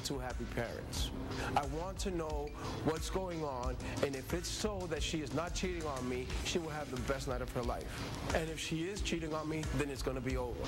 two happy parents. I want to know what's going on, and if it's so that she is not cheating on me, she will have the best night of her life. And if she is cheating on me, then it's going to be over.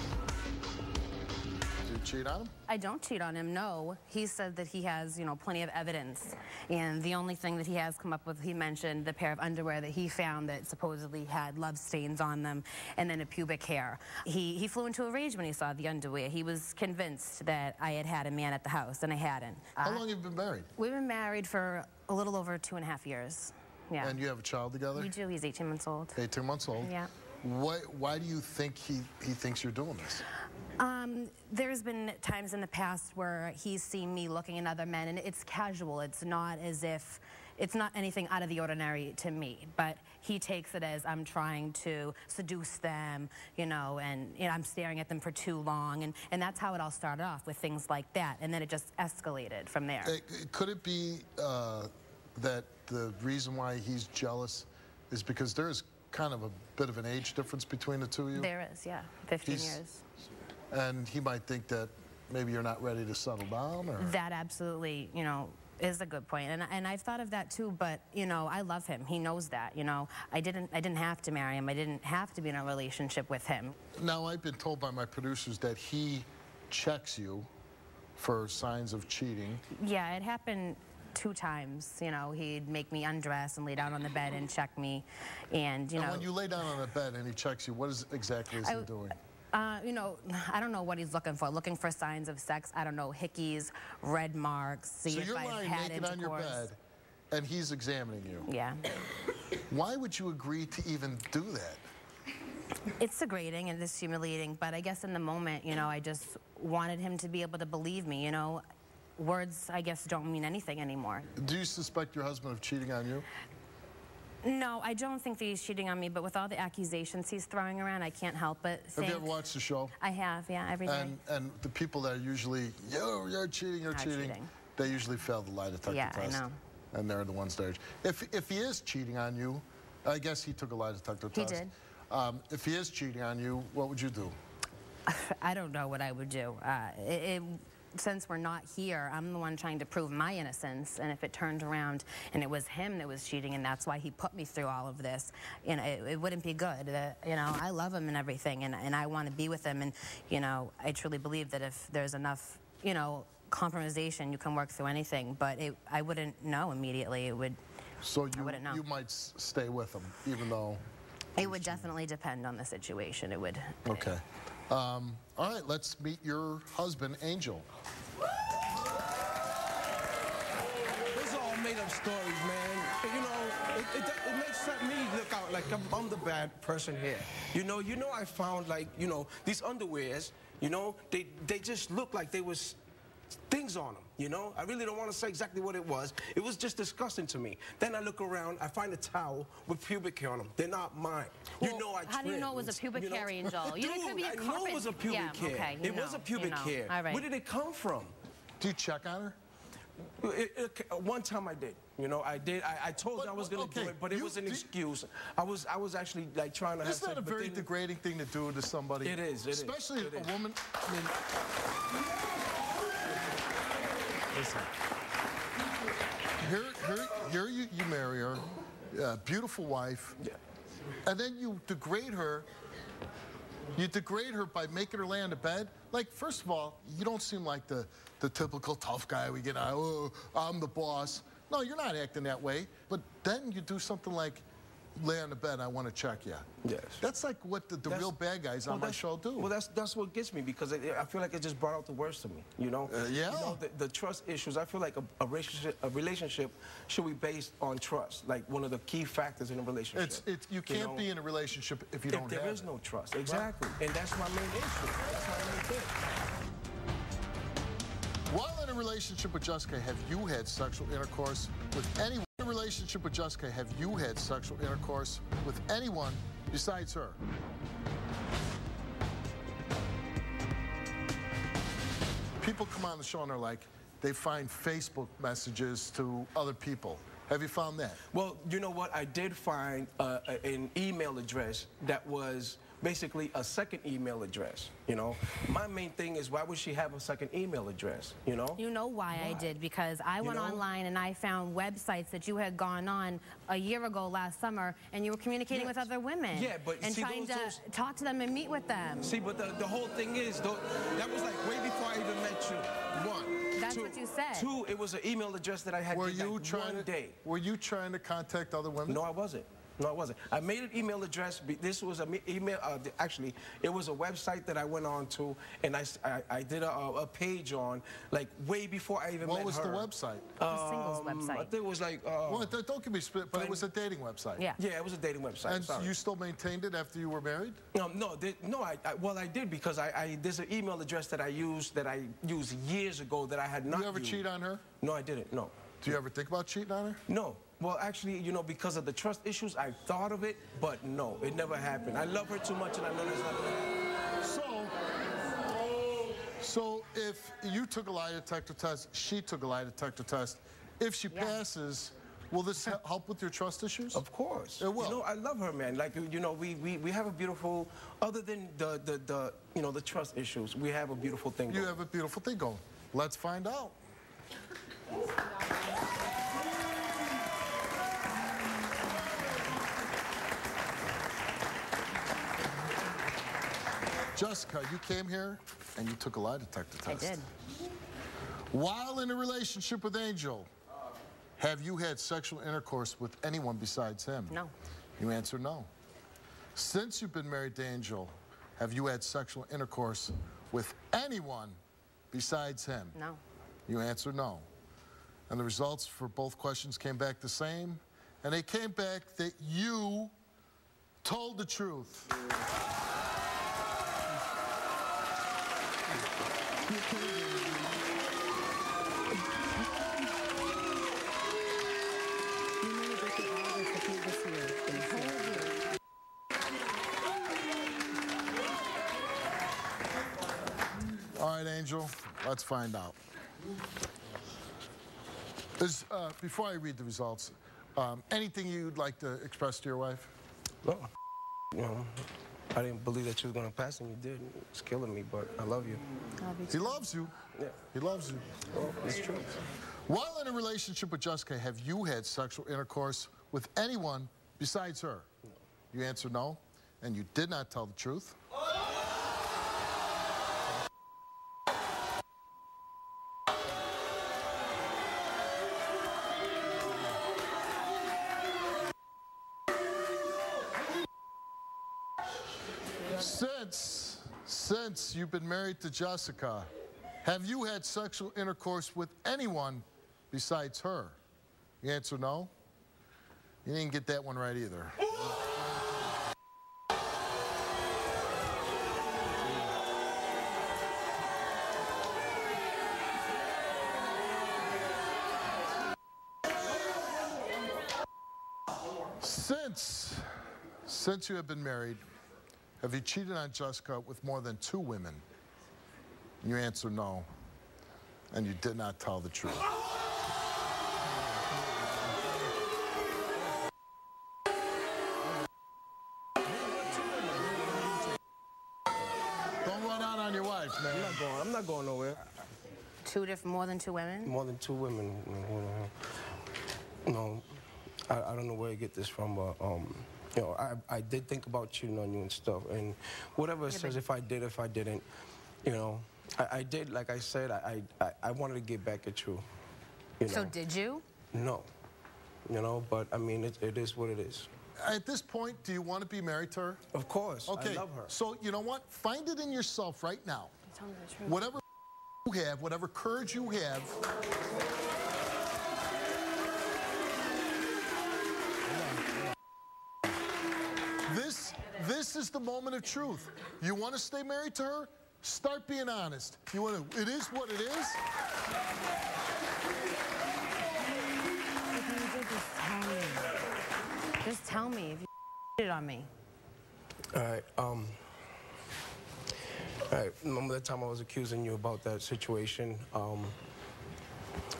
Do you cheat on him? I don't cheat on him, no. He said that he has, plenty of evidence. And the only thing that he has come up with, he mentioned the pair of underwear that he found that supposedly had love stains on them, and then a pubic hair. He flew into a rage when he saw the underwear. He was convinced that I had a man at the house, and I hadn't. How long have you been married? We've been married for a little over 2.5 years. Yeah. And you have a child together? We do. He's 18 months old. 18 months old? Yeah. Why do you think he thinks you're doing this? There's been times in the past where he's seen me looking at other men, and it's casual. It's not as if, it's not anything out of the ordinary to me, but he takes it as I'm trying to seduce them, and I'm staring at them for too long, and that's how it all started off, with things like that, and then it just escalated from there. Could it be that the reason why he's jealous is because there's kind of a bit of an age difference between the two of you? There is, yeah, 15 years. And he might think that maybe you're not ready to settle down, or? That absolutely, is a good point. And I've thought of that too, but, I love him. He knows that, I didn't have to marry him. I didn't have to be in a relationship with him. Now, I've been told by my producers that he checks you for signs of cheating. Yeah, it happened 2 times. He'd make me undress and lay down on the bed and check me, and when you lay down on the bed and he checks you, what exactly is he doing? I don't know what he's looking for signs of sex. I don't know, hickeys, red marks, see if I've had intercourse. So you're lying naked on your bed, and he's examining you? Yeah. Why would you agree to even do that? It's degrading and it's humiliating, but I guess in the moment, I just wanted him to be able to believe me, Words, I guess, don't mean anything anymore. Do you suspect your husband of cheating on you? No, I don't think that he's cheating on me, but with all the accusations he's throwing around, I can't help but think... Have you ever watched the show? I have, yeah, every day. And the people that are usually, you're cheating, you're cheating, they usually fail the lie detector test. Yeah, I know. And they're the ones that are... If he is cheating on you, I guess he took a lie detector test. He did. If he is cheating on you, what would you do? I don't know what I would do. Since we're not here, I'm the one trying to prove my innocence, and if it turned around and it was him that was cheating and that's why he put me through all of this, it wouldn't be good. I love him and everything, and I want to be with him, and I truly believe that if there's enough, compromisation, you can work through anything, but I wouldn't know immediately. So you might stay with him, even though... It would definitely depend on the situation. It would. Okay. All right, let's meet your husband, Angel. These are all made-up stories, man. It makes me look out like I'm the bad person here. I found, these underwears, they just look like they was things on them, I really don't want to say exactly what it was. It was just disgusting to me. Then I look around, I find a towel with pubic hair on them. They're not mine. Well, how do you know it was a pubic hair, Angel? Dude, I know it was a pubic hair. Okay, it was a pubic hair. All right. Where did it come from? Do you check on her? One time I did. I did. I told her I was going to do it, but it was an excuse. I was actually trying to have sex. Isn't that a very degrading thing to do to somebody? It is. Especially a woman. I mean, listen. Here you marry her, beautiful wife, and then you degrade her. You degrade her by making her lay on the bed. First of all, you don't seem like the typical tough guy we get, oh, I'm the boss. No, you're not acting that way. But then you do something like lay on the bed, I want to check you. Yes. That's like what the real bad guys on my show do. Well, that's what gets me, because I feel like it just brought out the worst of me, Yeah. The trust issues, I feel like a relationship should be based on trust, like one of the key factors in a relationship. You can't be in a relationship if you don't have it. There is no trust, exactly. Right. And that's my main issue. That's my main thing. While in a relationship with Jessica, have you had sexual intercourse with anyone? In a relationship with Jessica, have you had sexual intercourse with anyone besides her? People come on the show and they're like, they find Facebook messages to other people. Have you found that? Well, you know what? I did find an email address that was basically a second email address, you know. My main thing is, why would she have a second email address, you know? You know why I did, because I went online and I found websites that you had gone on a year ago last summer, and you were communicating with other women. Yeah, but and see, trying to talk to them and meet with them. See, but the whole thing is, though, that was like way before I even met you. One. That's two, what you said. Two, it was an email address that I had Were like you trying one day. Were you trying to contact other women? No, I wasn't. No, I wasn't. I made an email address. This was an email. Actually, it was a website that I went on to, and I did a page on, like, way before I even met her. What was the website? The singles website. I think it was like. Well, don't give me split, but it was a dating website. Yeah. Yeah, it was a dating website. And sorry. you still maintained it after you were married? No. Well, I did, because there's an email address that I used years ago that I had not. You ever cheat on her? No, I didn't. No. Do you ever think about cheating on her? No. Well, actually, you know, because of the trust issues, I thought of it, but no, it never happened. I love her too much, and I know that's not going to happen. So if you took a lie detector test, she took a lie detector test, if she passes, will this help with your trust issues? Of course. It will. You know, I love her, man. Like, you know, we have a beautiful, other than the you know, the trust issues, we have a beautiful thing going. You have a beautiful thing going. Let's find out. Jessica, you came here and you took a lie detector test. I did. While in a relationship with Angel, have you had sexual intercourse with anyone besides him? No. You answered no. Since you've been married to Angel, have you had sexual intercourse with anyone besides him? No. You answered no. And the results for both questions came back the same, and they came back that you told the truth. All right, Angel, let's find out. Before I read the results, anything you'd like to express to your wife? No. You know, I didn't believe that you was going to pass, and you did. It's killing me, but I love you. He loves you. Yeah. He loves you. Well, it's true. While in a relationship with Jessica, have you had sexual intercourse with anyone besides her? No. You answered no, and you did not tell the truth. Since you've been married to Jessica, have you had sexual intercourse with anyone besides her? You answer no. You didn't get that one right either. Since you have been married, have you cheated on Jessica with more than 2 women? You answer no, and you did not tell the truth. Don't run out on your wife, man. I'm not going nowhere. More than 2 women? More than 2 women. You know, I don't know where you get this from, but you know, I did think about cheating on you and stuff, and whatever it says, if I did, if I didn't, you know, I did, like I said, I wanted to get back at you, you know. So did you? No, you know, but I mean, it is what it is. At this point, do you want to be married to her? Of course, okay. I love her. So, you know what? Find it in yourself right now. Tell me the truth. Whatever you have, whatever courage you have, This is the moment of truth. You want to stay married to her? Start being honest. You want to, it is what it is. Just tell me if you cheated on me. All right, remember that time I was accusing you about that situation?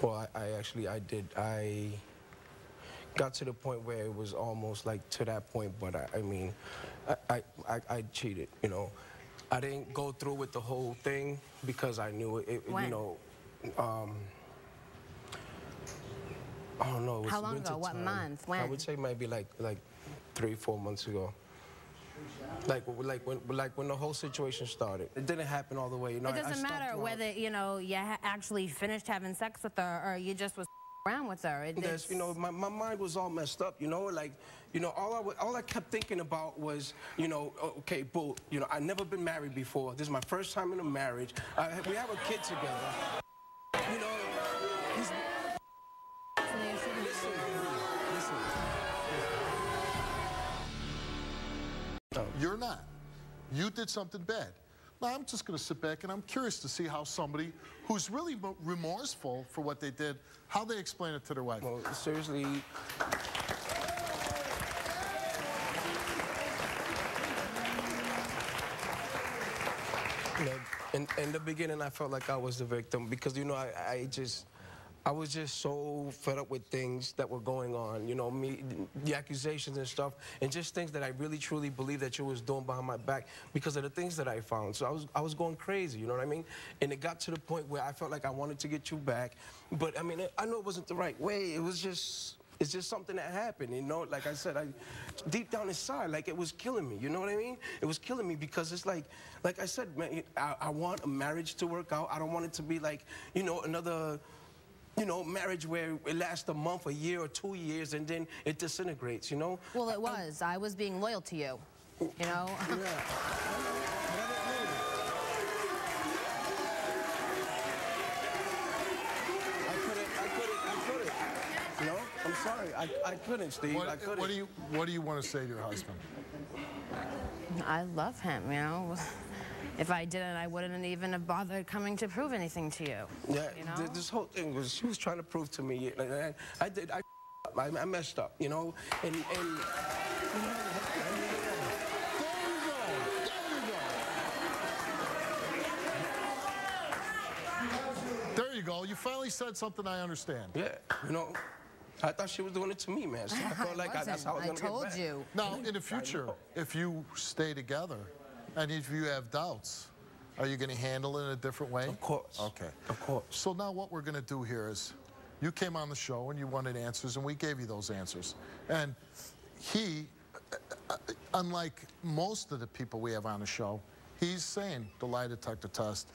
Well, I did. I got to the point where it was almost like to that point, but I mean, I cheated, you know. I didn't go through with the whole thing because I knew it, when? you know, I don't know. It was How long ago? winter What time. month? When? I would say maybe like 3-4 months ago. Like when the whole situation started. It didn't happen all the way, you know. It doesn't matter whether, you know, you actually finished having sex with her or you just was around with her. Yes, you know, my mind was all messed up, you know, like, you know, all I kept thinking about was, you know, okay, boo, you know, I've never been married before. This is my first time in a marriage. We have a kid together. You know, listen. You're not. You did something bad. Now, I'm just going to sit back and I'm curious to see how somebody who's really remorseful for what they did, how they explain it to their wife. Well, seriously. You know, in the beginning, I felt like I was the victim because, you know, I was just so fed up with things that were going on, you know, the accusations and stuff, and just things that I really truly believe that you was doing behind my back because of the things that I found. So I was going crazy, you know what I mean? And it got to the point where I felt like I wanted to get you back, but I mean, I know it wasn't the right way. It's just something that happened, you know? Like I said, deep down inside, like it was killing me, you know what I mean? It was killing me because it's like I said, man, I want a marriage to work out. I don't want it to be like, you know, another, you know, marriage where it lasts a month, a year, or 2 years, and then it disintegrates, you know? Well, it was. I was being loyal to you, you know? Yeah. I couldn't. You know? I'm sorry. I couldn't, Steve. I couldn't. What do you want to say to your husband? I love him, you know? If I didn't, I wouldn't even have bothered coming to prove anything to you. Yeah, you know? This whole thing was, she was trying to prove to me, I messed up, you know, and There you go. You finally said something I understand. yeah, you know, I thought she was doing it to me, man. So I felt like that's how I was going to get back. you. Now, in the future, if you stay together, and if you have doubts, are you going to handle it in a different way? Of course. Okay. Of course. So now what we're going to do here is, you came on the show and you wanted answers, and we gave you those answers. And he, unlike most of the people we have on the show, he's saying the lie detector test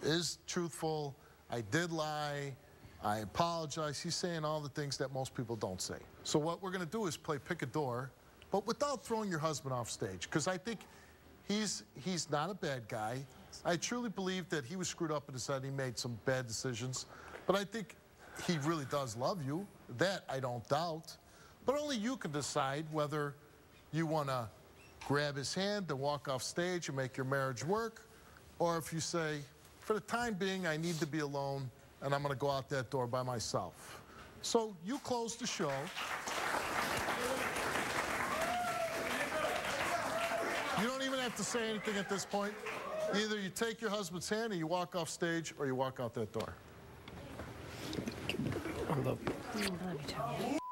is truthful. I did lie. I apologize. He's saying all the things that most people don't say. So what we're going to do is play pick a door, but without throwing your husband off stage, because I think he's not a bad guy. I truly believe that he was screwed up in his head. He made some bad decisions. But I think he really does love you. That I don't doubt. But only you can decide whether you want to grab his hand and walk off stage and make your marriage work, or if you say, for the time being, I need to be alone, and I'm going to go out that door by myself. So you close the show. You don't even have to say anything at this point. Either you take your husband's hand and you walk off stage, or you walk out that door. I love you. I love you too.